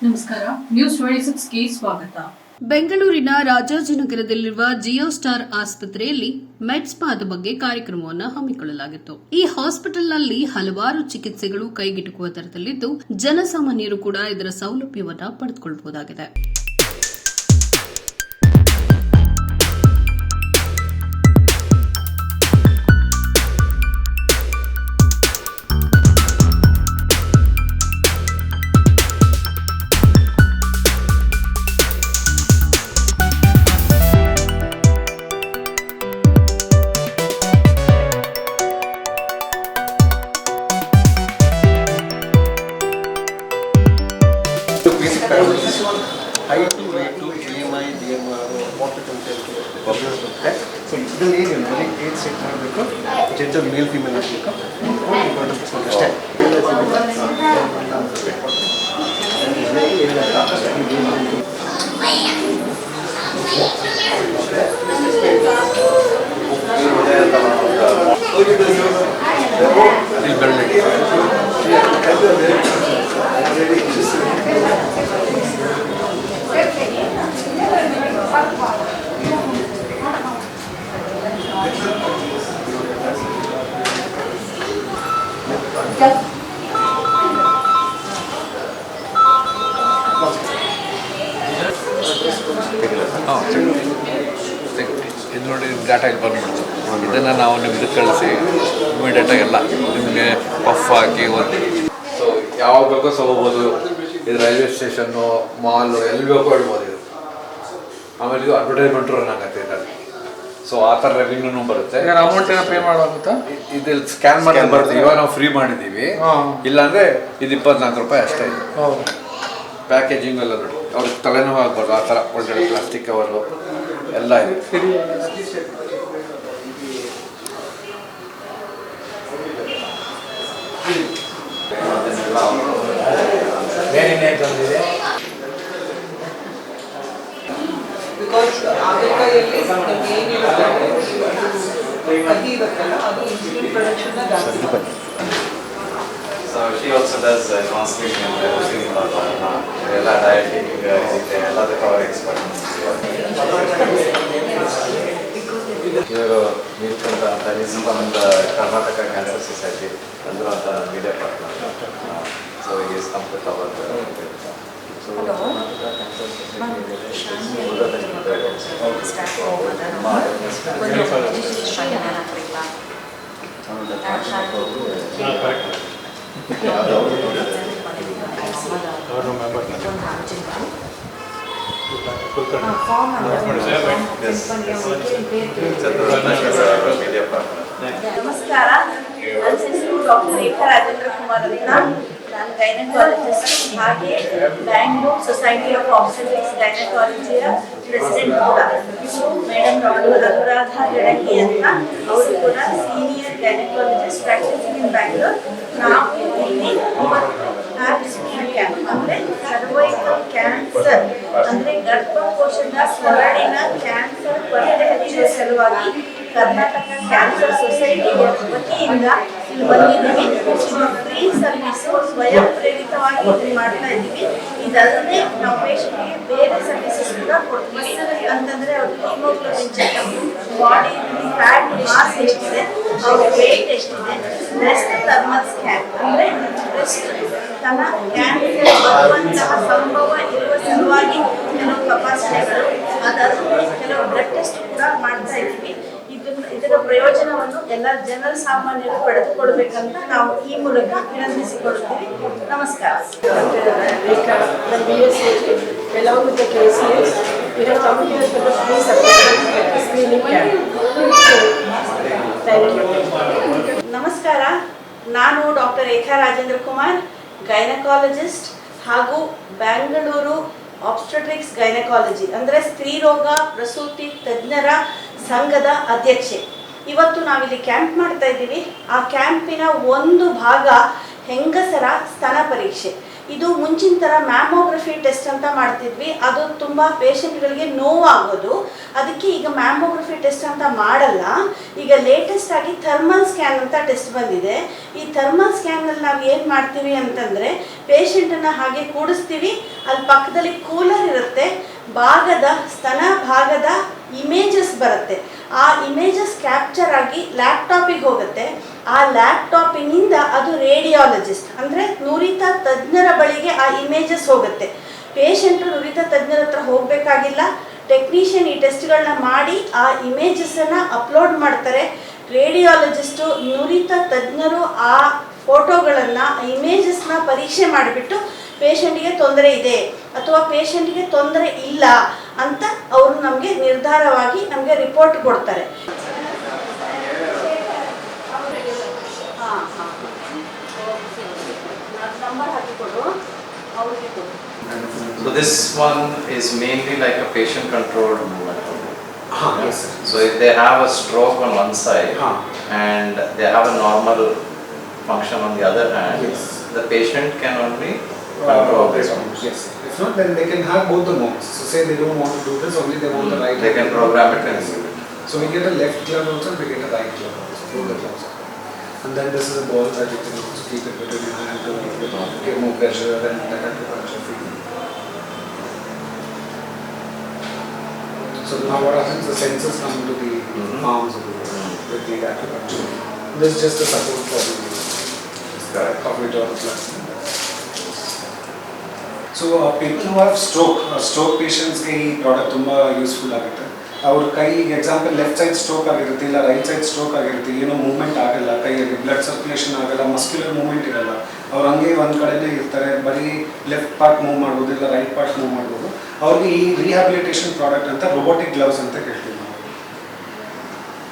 ನಮಸ್ಕಾರ, ನ್ಯೂಸ್ 26ಗೆ ಸ್ವಾಗತ. ಬೆಂಗಳೂರಿನ ರಾಜಾಜಿನಗರದಲ್ಲಿರುವ ಜಿಯೋ ಸ್ಟಾರ್ ಆಸ್ಪತ್ರೆಯಲ್ಲಿ ಮೆಡ್ಸ್ಪಾದ ಬಗ್ಗೆ ಕಾರ್ಯಕ್ರಮವನ್ನು ಹಮ್ಮಿಕೊಳ್ಳಲಾಗಿತ್ತು. ಈ ಹಾಸ್ಪಿಟಲ್ನಲ್ಲಿ ಹಲವಾರು ಚಿಕಿತ್ಸೆಗಳು ಕೈಗೆಟುಕುವ ದರದಲ್ಲಿದ್ದು ಜನಸಾಮಾನ್ಯರು ಕೂಡ ಇದರ ಸೌಲಭ್ಯವನ್ನು ಪಡೆದುಕೊಳ್ಳಬಹುದಾಗಿದೆ. height, weight, BMI, DMR, water temperature, ಬರುತ್ತೆ. ಸೊ ಇದರಲ್ಲಿ ಏನಿಲ್ಲ, ಬರೀ ಏಜ್ ಸೆಟ್ ಮಾಡಬೇಕು, ಜೆಂಡರ್ ಮೇಲ್ ಫಿಮೇಲ್ ಆಗಬೇಕು, ಅಷ್ಟೇ. ಇದು ನೋಡಿ ಡಾಟಾ ಇಲ್ಲಿ ಬಂದ್ಬಿಡ್ತು. ಇದನ್ನು ನಾವು ನಿಮ್ಗೆ ಕಳಿಸಿ ಇಮಿಡಿಯೇಟಾಗಿ ಎಲ್ಲ ನಿಮಗೆ ಪಫ್ ಹಾಕಿ ಒಂದು ಸೊ ಯಾವಾಗ ಬೇಕೋ ಹೋಗ್ಬೋದು. ಇದು ರೈಲ್ವೆ ಸ್ಟೇಷನ್ನು, ಮಾಲು, ಎಲ್ಲಿ ಬೇಕೋ ಹೇಳ್ಬೋದು ಇದು. ಆಮೇಲೆ ಇದು ಅಡ್ವರ್ಟೈಸ್ಮೆಂಟ್ ರನ್ ಆಗುತ್ತೆ ಇದರಲ್ಲಿ. ಸೊ ಆ ಥರ ರೆವಿನ್ಯೂನು ಬರುತ್ತೆ. ಅಮೌಂಟ್ ಏನೋ ಪೇ ಮಾಡೋಗುತ್ತಾ? ಇದಿಲ್ಲಿ ಸ್ಕ್ಯಾನ್ ಮಾಡಿ ಬರುತ್ತೆ. ಇವಾಗ ನಾವು ಫ್ರೀ ಮಾಡಿದ್ದೀವಿ, ಇಲ್ಲಾಂದರೆ ಇದು 24 ರೂಪಾಯಿ ಅಷ್ಟೇ. ಇದು ಪ್ಯಾಕೇಜಿಂಗ್ ಎಲ್ಲ ನೋಡಿ, ಅವ್ರಿಗೆ ತಲೆನೋವು ಆಗ್ಬಾರ್ದು ಆ ಥರ ಒಳ್ಳೆ ಪ್ಲಾಸ್ಟಿಕ್ ಕವರು ಎಲ್ಲ ಇದೆ. So she also does counseling and everything about ಎಲ್ಲ ಡಯಟಿಂಗ್ ಎಲ್ಲದಕ್ಕೂ ಅವ್ರ ಎಕ್ಸ್ಪರ್ಟ್. ಇವರು ನಿಲ್ಕಂತ ಅಂತ ಕರ್ನಾಟಕ ಕ್ಯಾನ್ಸರ್ ಸೊಸೈಟಿ ಅಂದಿರುವಂಥ media partner. So is complete our ನಮಸ್ಕಾರ, ನನ್ನ ಹೆಸರು ಡಾಕ್ಟರ್ ರೇಖಾ ರಾಜೇಂದ್ರ ಕುಮಾರ್ ಅಂತ. ನಾನು ಗೈನಕಾಲಜಿಸ್ಟ್, ಹಾಗೆ Bangalore society of obstetrics ಗೈನಕಾಲಜಿಯ president ಕೂಡ. ಇವರು ಮೇಡಮ್ ಡಾಕ್ಟರ್ ಅನುರಾಧ ಗಡಂಗಿ ಅಂತ, ಅವರು ಕೂಡ ಸೀನಿಯರ್ ಗೈನಕಾಲಜಿಸ್ಟ್ ಪ್ರಾಕ್ಟಿಸಿಂಗ್ ಇನ್ ಬ್ಯಾಂಗ್ಳೂರ್. ನಾವು ಇಲ್ಲಿ ಅಂದರೆ ಸರ್ವೈಕಲ್ ಕ್ಯಾನ್ಸರ್ ಅಂದರೆ ಗರ್ಭಕೋಶದ ಕೊರಳಿನ ಕ್ಯಾನ್ಸರ್ ಪತ್ತೆ ಹಚ್ಚುವ ಸಲುವಾಗಿ ಕರ್ನಾಟಕ ಕ್ಯಾನ್ಸರ್ ಸೊಸೈಟಿ ವತಿಯಿಂದ ಇಲ್ಲಿ ಬಂದಿದ್ದೀವಿ. ಫ್ರೀ ಸರ್ವಿಸು ಸ್ವಯಂ ಪ್ರೇರಿತವಾಗಿ ಇಲ್ಲಿ ಮಾಡ್ತಾ ಇದ್ದೀವಿ. ಇದಲ್ಲದೆ ನಾವು ಪೇಷಂಟ್ಗೆ ಬೇರೆ ಸರ್ವಿಸಸ್ ಕೂಡ ಕೊಡ್ತೀವಿ. ಅಂತಂದರೆ ಅವ್ರಿಗೆ haemoglobin checkup, body fat mass ಎಷ್ಟಿದೆ, ಅವ್ರ ವೇಟ್ ಎಷ್ಟಿದೆ, ಬ್ರೆಸ್ಟ್ ಥರ್ಮಲ್ ಸ್ಕ್ಯಾನ್ ಅಂದರೆ ಬ್ರೆಸ್ಟ್ ತನ್ನ ಕ್ಯಾನ್ಸರ್ ಬರುವಂತಹ ಸಂಭವ ಇರುವ ಸಲುವಾಗಿ ಕೆಲವು ತಪಾಸಣೆಗಳು, ಅದಲ್ಲದೆ ಕೆಲವು ಬ್ಲಡ್ ಟೆಸ್ಟ್ ಕೂಡ ಮಾಡ್ತಾ ಇದ್ದೀವಿ. ಇದರ ಪ್ರಯೋಜನವನ್ನು ಎಲ್ಲ ಜನಸಾಮಾನ್ಯರು ಪಡೆದುಕೊಳ್ಬೇಕಂತ ನಾವು ಈ ಮೂಲಕ ವಿನಂತಿಸಿಕೊಳ್ತೀವಿ. ನಮಸ್ಕಾರ. ನಮಸ್ಕಾರ, ನಾನು ಡಾಕ್ಟರ್ ರೇಖಾ ರಾಜೇಂದ್ರ ಕುಮಾರ್, ಗೈನಕಾಲಜಿಸ್ಟ್ ಹಾಗೂ ಬ್ಯಾಂಗಳೂರು ಆಬ್ಸ್ಟೆಟ್ರಿಕ್ಸ್ ಗೈನಕಾಲಜಿ ಅಂದರೆ ಸ್ತ್ರೀರೋಗ ಪ್ರಸೂತಿ ತಜ್ಞರ ಸಂಘದ ಅಧ್ಯಕ್ಷೆ. ಇವತ್ತು ನಾವಿಲ್ಲಿ ಕ್ಯಾಂಪ್ ಮಾಡ್ತಾ ಇದ್ದೀವಿ. ಆ ಕ್ಯಾಂಪಿನ ಒಂದು ಭಾಗ ಹೆಂಗಸರ ಸ್ತನ ಪರೀಕ್ಷೆ. ಇದು ಮುಂಚಿನ ಥರ ಮ್ಯಾಮೋಗ್ರಫಿ ಟೆಸ್ಟ್ ಅಂತ ಮಾಡ್ತಿದ್ವಿ, ಅದು ತುಂಬ ಪೇಷಂಟ್ಗಳಿಗೆ ನೋವಾಗೋದು. ಅದಕ್ಕೆ ಈಗ ಮ್ಯಾಮೋಗ್ರಫಿ ಟೆಸ್ಟ್ ಅಂತ ಮಾಡಲ್ಲ, ಈಗ ಲೇಟೆಸ್ಟ್ ಆಗಿ ಥರ್ಮಲ್ ಸ್ಕ್ಯಾನ್ ಅಂತ ಟೆಸ್ಟ್ ಬಂದಿದೆ. ಈ ಥರ್ಮಲ್ ಸ್ಕ್ಯಾನಲ್ಲಿ ನಾವು ಏನು ಮಾಡ್ತೀವಿ ಅಂತಂದರೆ ಪೇಷಂಟನ್ನು ಹಾಗೆ ಕೂಡಿಸ್ತೀವಿ, ಅಲ್ಲಿ ಪಕ್ಕದಲ್ಲಿ ಕೂಲರ್ ಇರುತ್ತೆ, ಸ್ತನ ಭಾಗದ ಇಮೇಜಸ್ ಬರುತ್ತೆ. ಆ ಇಮೇಜಸ್ ಕ್ಯಾಪ್ಚರ್ ಆಗಿ ಲ್ಯಾಪ್ಟಾಪಿಗೆ ಹೋಗುತ್ತೆ. ಆ ಲ್ಯಾಪ್ಟಾಪಿನಿಂದ ಅದು ರೇಡಿಯಾಲಜಿಸ್ಟ್ ಅಂದರೆ ನುರಿತ ತಜ್ಞರ ಬಳಿಗೆ ಆ ಇಮೇಜಸ್ ಹೋಗುತ್ತೆ. ಪೇಷಂಟು ನುರಿತ ತಜ್ಞರ ಹತ್ರ ಹೋಗಬೇಕಾಗಿಲ್ಲ, ಟೆಕ್ನಿಷಿಯನ್ ಈ ಟೆಸ್ಟ್ಗಳನ್ನ ಮಾಡಿ ಆ ಇಮೇಜಸನ್ನು ಅಪ್ಲೋಡ್ ಮಾಡ್ತಾರೆ. ರೇಡಿಯಾಲಜಿಸ್ಟು ನುರಿತ ತಜ್ಞರು ಆ ಫೋಟೋಗಳನ್ನು ಇಮೇಜಸ್ನ ಪರೀಕ್ಷೆ ಮಾಡಿಬಿಟ್ಟು ಪೇಷಂಟಿಗೆ ತೊಂದರೆ ಇದೆ ಅಥವಾ ಪೇಷಂಟಿಗೆ ತೊಂದರೆ ಇಲ್ಲ ಅಂತ ಅವರು ನಮಗೆ ನಿರ್ಧಾರವಾಗಿ ನಮಗೆ ರಿಪೋರ್ಟ್ ಕೊಡ್ತಾರೆ. So this one is mainly like a patient controlled movement. Yes, sir. So if they have a stroke on one side and they have a normal function on the other hand, Yes. the patient can only control this one. Yes. If not, then they can have both the modes. So say they don't want to do this, only they want the right. They can program it and So we get a left glove also, we get a right glove also. Both the gloves are. And then this is a ball that you can also keep it between your hand to give more pressure and acupuncture feeling. So now what happens? The sensors come into the arms of the with the acupuncture. This is just a support for the of it or the blood. So people who have stroke patients के ही product ತುಂಬಾ useful ಆಗುತ್ತೆ. ಅವ್ರ ಕೈ example left side stroke ಆಗಿರುತ್ತೆ ಇಲ್ಲ right side stroke ಆಗಿರುತ್ತೆ, ಏನೋ movement ಆಗಲ್ಲ, ಕೈಯಲ್ಲಿ ಬ್ಲಡ್ ಸರ್ಕ್ಯುಲೇಷನ್ ಆಗಲ್ಲ, ಮಸ್ಕ್ಯುಲರ್ ಮೂವ್ಮೆಂಟ್ ಇರಲ್ಲ, ಅವ್ರು ಹಂಗೆ ಒಂದು ಕಡೆನೇ ಇರ್ತಾರೆ, ಬರೀ ಲೆಫ್ಟ್ ಪಾರ್ಟ್ ಮೂವ್ ಮಾಡ್ಬೋದು ಇಲ್ಲ ರೈಟ್ ಪಾರ್ಟ್ ಮೂವ್ ಮಾಡ್ಬೋದು. ಅವ್ರಿಗೆ ಈ ರಿಹ್ಯಾಬಿಲಿಟೇಷನ್ ಪ್ರಾಡಕ್ಟ್ ಅಂತ ರೋಬೋಟಿಕ್ ಗ್ಲೌಸ್ ಅಂತ ಹೇಳ್ತೀವಿ ನಾವು.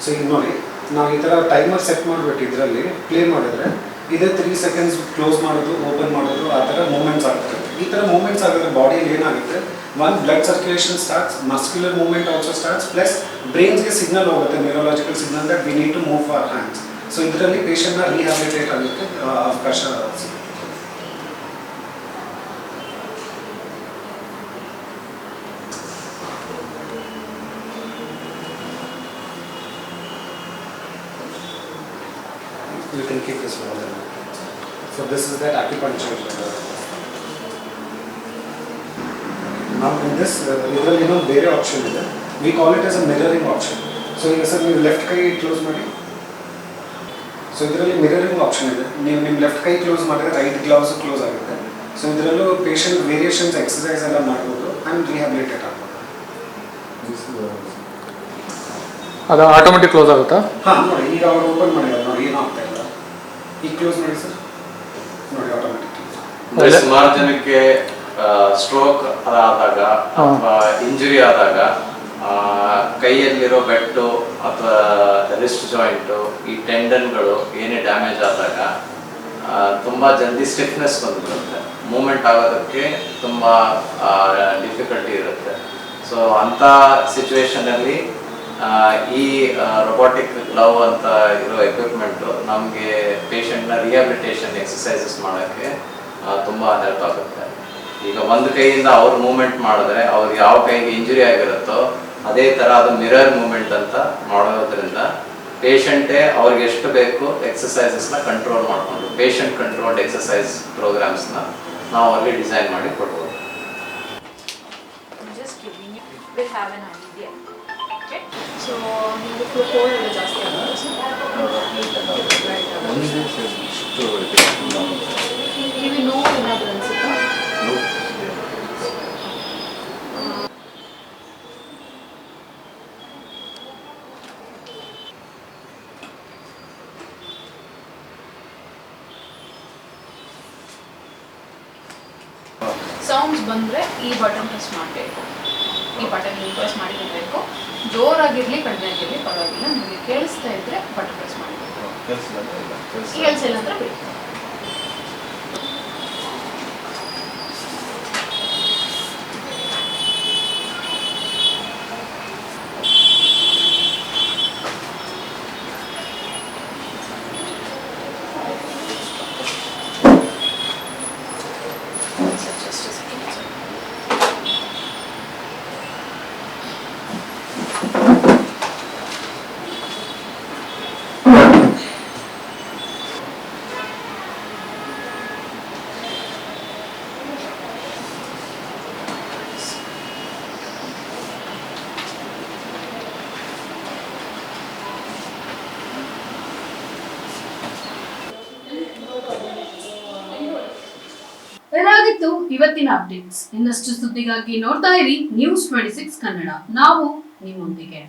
ಸೊ ಈಗ ನೋಡಿ, ನಾವು ಈ ಥರ ಟೈಮರ್ ಸೆಟ್ ಮಾಡಿಬಿಟ್ಟು ಇದರಲ್ಲಿ ಪ್ಲೇ ಮಾಡಿದ್ರೆ ಇದೇ 3 seconds ಕ್ಲೋಸ್ ಮಾಡೋದು ಓಪನ್ ಮಾಡೋದು ಆ ಥರ ಮೂವ್ಮೆಂಟ್ಸ್ ಆಗ್ತದೆ. ಈ ಥರ ಮೂವ್ಮೆಂಟ್ಸ್ ಆಗಿದ್ರೆ ಬಾಡಿಯಲ್ಲಿ ಏನಾಗುತ್ತೆ, one blood circulation starts, muscular movement also starts, plus brains ಗೆ ಸಿಗ್ನಲ್ ಹೋಗುತ್ತೆ, neurological signal that we need to move our hands. So ಇದರಲ್ಲಿ ಪೇಷಂಟ್ನ ರಿಹ್ಯಾಬಿಲಿಟೇಟ್ ಆಗೋಕ್ಕೆ ಅವಕಾಶ ಸಿಗುತ್ತೆ. You can keep this one. So this is that acupuncture. Now in this, ಇದರಲ್ಲಿ ಇನ್ನೊಂದು ಬೇರೆ option ಇದೆ. We call it as a mirroring option. So ಈಗ sir ನೀವು ಲೆಫ್ಟ್ ಕೈ ಕ್ಲೋಸ್ ಮಾಡಿ. ಸೊ ಇದರಲ್ಲಿ ಮಿರರಿಂಗ್ ಆಪ್ಷನ್ ಇದೆ. ನೀವು ನಿಮ್ಮ ಲೆಫ್ಟ್ ಕೈ ಕ್ಲೋಸ್ ಮಾಡಿದ್ರೆ ರೈಟ್ ಗ್ಲೌಸ್ ಕ್ಲೋಸ್ ಆಗುತ್ತೆ. ಸೊ ಇದರಲ್ಲೂ ಪೇಷಂಟ್ ವೇರಿಯೇಷನ್ಸ್ ಎಕ್ಸಸೈಸ್ ಎಲ್ಲ ಮಾಡ್ಬೋದು ಆ್ಯಂಡ್ ರಿಹ್ಯಾಬಿಲಿಟೇಟ್ ಆಗ್ಬೋದು. ಅದು ಆಟೋಮೆಟಿಕ್ ಕ್ಲೋಸ್ ಆಗುತ್ತಾ? ಹಾಂ ನೋಡಿ, ಈಗ ಅವರು ಓಪನ್ ಮಾಡಿದ್ದಾರೆ ನೋಡಿ, ಏನೂ ಆಗ್ತಾ ಇಲ್ಲ. ಈಗ ಕ್ಲೋಸ್ ಮಾಡಿ ಸರ್, ನೋಡಿ ಆಟೋಮೆಟಿಕ್. ಸುಮಾರು ಜನಕ್ಕೆ ಸ್ಟ್ರೋಕ್ ಆದಾಗ ಅಥವಾ ಇಂಜುರಿ ಆದಾಗ ಕೈಯಲ್ಲಿರೋ ಬೆಟ್ಟು ಅಥವಾ ರಿಸ್ಟ್ ಜಾಯಿಂಟು ಈ ಟೆಂಡನ್ಗಳು ಏನೇ ಡ್ಯಾಮೇಜ್ ಆದಾಗ ತುಂಬ ಜಲ್ದಿ ಸ್ಟಿಫ್ನೆಸ್ ಬಂದ್ಬಿಡುತ್ತೆ, ಮೂಮೆಂಟ್ ಆಗೋದಕ್ಕೆ ತುಂಬ ಡಿಫಿಕಲ್ಟಿ ಇರುತ್ತೆ. ಸೊ ಅಂಥ ಸಿಚುವೇಶನಲ್ಲಿ ಈ ರೊಬೋಟಿಕ್ ಗ್ಲವ್ ಅಂತ ಇರೋ ಎಕ್ವಿಪ್ಮೆಂಟು ನಮಗೆ ಪೇಷಂಟ್ನ ರಿಹ್ಯಾಬಿಲಿಟೇಷನ್ ಎಕ್ಸಸೈಸಸ್ ಮಾಡೋಕ್ಕೆ ತುಂಬ ಹೆಲ್ಪ್ ಆಗುತ್ತೆ. ಈಗ ಒಂದು ಕೈಯಿಂದ ಅವ್ರು ಮೂವ್ಮೆಂಟ್ ಮಾಡಿದ್ರೆ ಅವ್ರಿಗೆ ಯಾವ ಕೈಗೆ ಇಂಜುರಿ ಆಗಿರುತ್ತೋ ಅದೇ ಥರ ಅದು ಮಿರರ್ ಮೂವ್ಮೆಂಟ್ ಅಂತ ಮಾಡೋದ್ರಿಂದ ಪೇಷಂಟೇ ಅವ್ರಿಗೆ ಎಷ್ಟು ಬೇಕು ಎಕ್ಸಸೈಸಸ್ನ ಕಂಟ್ರೋಲ್ ಮಾಡಿಕೊಂಡು ಪೇಷಂಟ್ ಕಂಟ್ರೋಲ್ಡ್ ಎಕ್ಸಸೈಸ್ ಪ್ರೋಗ್ರಾಮ್ಸ್ನ ನಾವು ಅಲ್ಲಿ ಡಿಸೈನ್ ಮಾಡಿ ಕೊಡ್ಬೋದು. will have an idea. Okay? So, ನೀವು ಕೋಡ್ ಎಲ್ಲ ಜಾಸ್ತಿ ಆಗುತ್ತೆ ನೀವು ನೋವು ಏನಾದರೂ ಅನಿಸುತ್ತಾ? ಸೌಂಡ್ಸ್ ಬಂದರೆ ಈ ಬಟನ್ ಪ್ರೆಸ್ ಮಾಡಬೇಕು. ಈ ಬಟನ್ ನೀವು ಪ್ರೆಸ್ ಮಾಡಿರಬೇಕು. ಜೋರಾಗಿರಲಿ ಕಡಿಮೆ ಆಗಿರಲಿ ಪರವಾಗಿಲ್ಲ, ನಿಮಗೆ ಕೇಳಿಸ್ತಾ ಇದ್ದರೆ ಬಟನ್ ಪ್ರೆಸ್ ಮಾಡಬೇಕು. ಕೇಳಿಸಿಲ್ಲ ಅಂದರೆ ಬೇಕು. ಇದಾಗಿತ್ತು ಇವತ್ತಿನ ಅಪ್ಡೇಟ್ಸ್. ಇನ್ನಷ್ಟು ಸುದ್ದಿಗಾಗಿ ನೋಡ್ತಾ ಇರಿ News 26 ಕನ್ನಡ. ನಾವು ನಿಮ್ಮೊಂದಿಗೆ.